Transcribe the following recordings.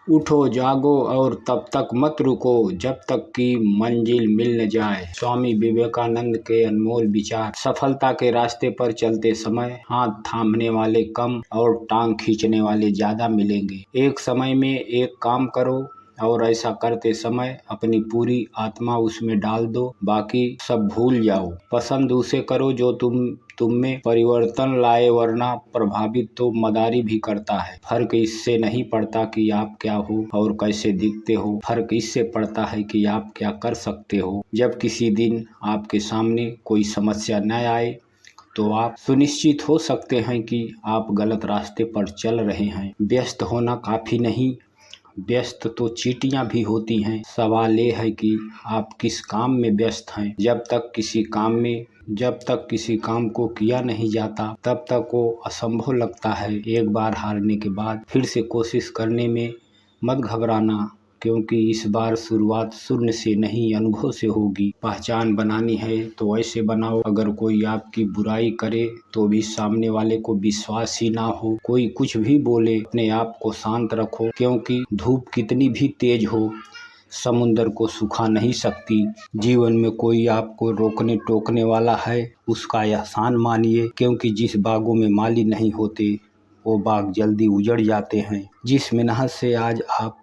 उठो जागो और तब तक मत रुको जब तक कि मंजिल मिल न जाए। स्वामी विवेकानंद के अनमोल विचार। सफलता के रास्ते पर चलते समय हाथ थामने वाले कम और टांग खींचने वाले ज्यादा मिलेंगे। एक समय में एक काम करो और ऐसा करते समय अपनी पूरी आत्मा उसमें डाल दो, बाकी सब भूल जाओ। पसंद उसे करो जो तुम में परिवर्तन लाए, वरना प्रभावित तो मदारी भी करता है। फर्क इससे नहीं पड़ता कि आप क्या हो और कैसे दिखते हो, फर्क इससे पड़ता है कि आप क्या कर सकते हो। जब किसी दिन आपके सामने कोई समस्या न आए तो आप सुनिश्चित हो सकते हैं कि आप गलत रास्ते पर चल रहे हैं। व्यस्त होना काफी नहीं, व्यस्त तो चींटियां भी होती हैं। सवाल ये है कि आप किस काम में व्यस्त हैं। जब तक किसी काम को किया नहीं जाता तब तक वो असंभव लगता है। एक बार हारने के बाद फिर से कोशिश करने में मत घबराना, क्योंकि इस बार शुरुआत शून्य से नहीं अनुभव से होगी। पहचान बनानी है तो ऐसे बनाओ, अगर कोई आपकी बुराई करे तो भी सामने वाले को विश्वास ही ना हो। कोई कुछ भी बोले, अपने आप को शांत रखो, क्योंकि धूप कितनी भी तेज हो समुंदर को सुखा नहीं सकती। जीवन में कोई आपको रोकने टोकने वाला है, उसका एहसान मानिए, क्योंकि जिस बागों में माली नहीं होते वो बाग जल्दी उजड़ जाते हैं। जिस मेहनत से आज आप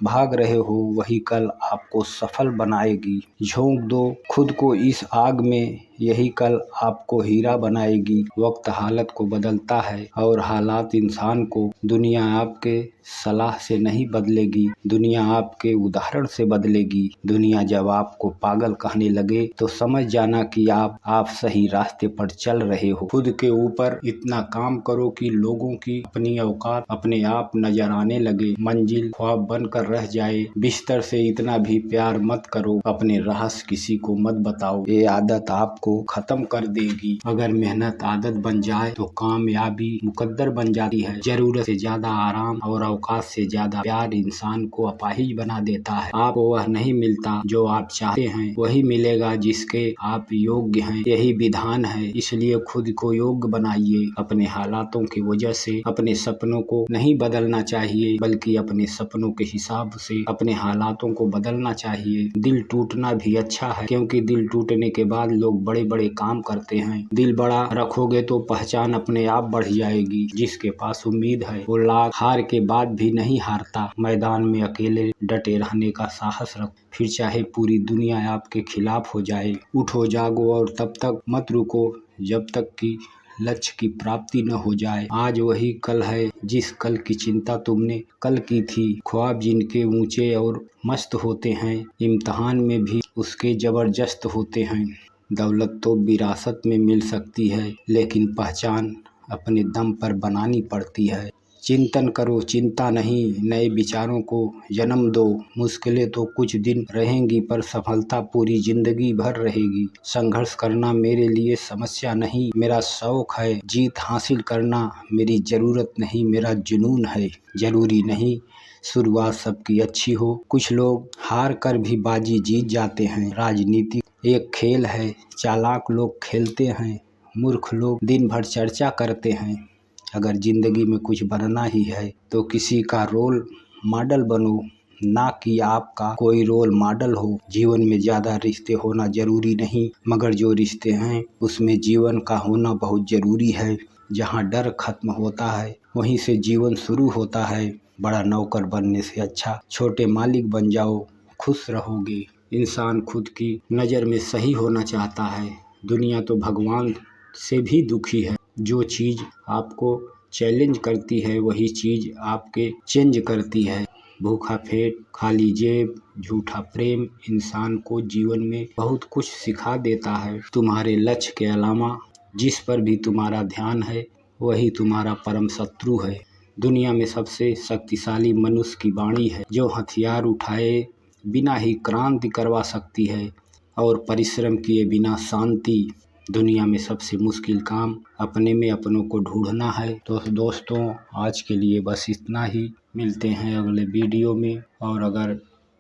भाग रहे हो वही कल आपको सफल बनाएगी। झोंक दो खुद को इस आग में, यही कल आपको हीरा बनाएगी। वक्त हालत को बदलता है और हालात इंसान को। दुनिया आपके सलाह से नहीं बदलेगी, दुनिया आपके उदाहरण से बदलेगी। दुनिया जब आपको पागल कहने लगे तो समझ जाना कि आप सही रास्ते पर चल रहे हो। खुद के ऊपर इतना काम करो कि लोगों की अपनी औकात अपने आप नजर आने लगे। मंजिल ख्वाब बनकर रह जाए। बिस्तर से इतना भी प्यार मत करो, अपने रहस्य किसी को मत बताओ, ये आदत आपको खत्म कर देगी। अगर मेहनत आदत बन जाए तो कामयाबी मुकद्दर बन जाती है। जरूरत से ज्यादा आराम और औकात से ज्यादा प्यार इंसान को अपाहिज बना देता है। आपको वह नहीं मिलता जो आप चाहते हैं, वही मिलेगा जिसके आप योग्य हैं। यही विधान है, इसलिए खुद को योग्य बनाइए। अपने हालातों की वजह से अपने सपनों को नहीं बदलना चाहिए, बल्कि अपने सपनों के हिसाब से अपने हालातों को बदलना चाहिए। दिल टूटना भी अच्छा है, क्योंकि दिल टूटने के बाद लोग बड़े बड़े काम करते हैं। दिल बड़ा रखोगे तो पहचान अपने आप बढ़ जाएगी। जिसके पास उम्मीद है वो लाख हार के बाद भी नहीं हारता। मैदान में अकेले डटे रहने का साहस रखो, फिर चाहे पूरी दुनिया आपके खिलाफ हो जाए। उठो जागो और तब तक मत रुको जब तक कि लक्ष्य की प्राप्ति न हो जाए। आज वही कल है जिस कल की चिंता तुमने कल की थी। ख्वाब जिनके ऊंचे और मस्त होते हैं, इम्तिहान में भी उसके जबरदस्त होते हैं। दौलत तो विरासत में मिल सकती है, लेकिन पहचान अपने दम पर बनानी पड़ती है। चिंतन करो, चिंता नहीं, नए विचारों को जन्म दो। मुश्किलें तो कुछ दिन रहेंगी पर सफलता पूरी जिंदगी भर रहेगी। संघर्ष करना मेरे लिए समस्या नहीं, मेरा शौक है। जीत हासिल करना मेरी जरूरत नहीं, मेरा जुनून है। जरूरी नहीं शुरुआत सबकी अच्छी हो, कुछ लोग हार कर भी बाजी जीत जाते हैं। राजनीति एक खेल है, चालाक लोग खेलते हैं, मूर्ख लोग दिन भर चर्चा करते हैं। अगर जिंदगी में कुछ बनना ही है तो किसी का रोल मॉडल बनो, ना कि आपका कोई रोल मॉडल हो। जीवन में ज्यादा रिश्ते होना जरूरी नहीं, मगर जो रिश्ते हैं उसमें जीवन का होना बहुत जरूरी है। जहाँ डर खत्म होता है वहीं से जीवन शुरू होता है। बड़ा नौकर बनने से अच्छा छोटे मालिक बन जाओ, खुश रहोगे। इंसान खुद की नज़र में सही होना चाहता है, दुनिया तो भगवान से भी दुखी है। जो चीज़ आपको चैलेंज करती है वही चीज़ आपके चेंज करती है। भूखा पेट, खाली जेब, झूठा प्रेम इंसान को जीवन में बहुत कुछ सिखा देता है। तुम्हारे लक्ष्य के अलावा जिस पर भी तुम्हारा ध्यान है वही तुम्हारा परम शत्रु है। दुनिया में सबसे शक्तिशाली मनुष्य की वाणी है, जो हथियार उठाए बिना ही क्रांति करवा सकती है और परिश्रम किए बिना शांति। दुनिया में सबसे मुश्किल काम अपने में अपनों को ढूंढना है। तो दोस्तों आज के लिए बस इतना ही, मिलते हैं अगले वीडियो में। और अगर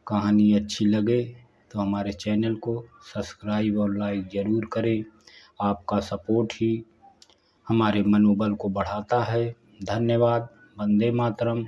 कहानी अच्छी लगे तो हमारे चैनल को सब्सक्राइब और लाइक ज़रूर करें। आपका सपोर्ट ही हमारे मनोबल को बढ़ाता है। धन्यवाद। वंदे मातरम।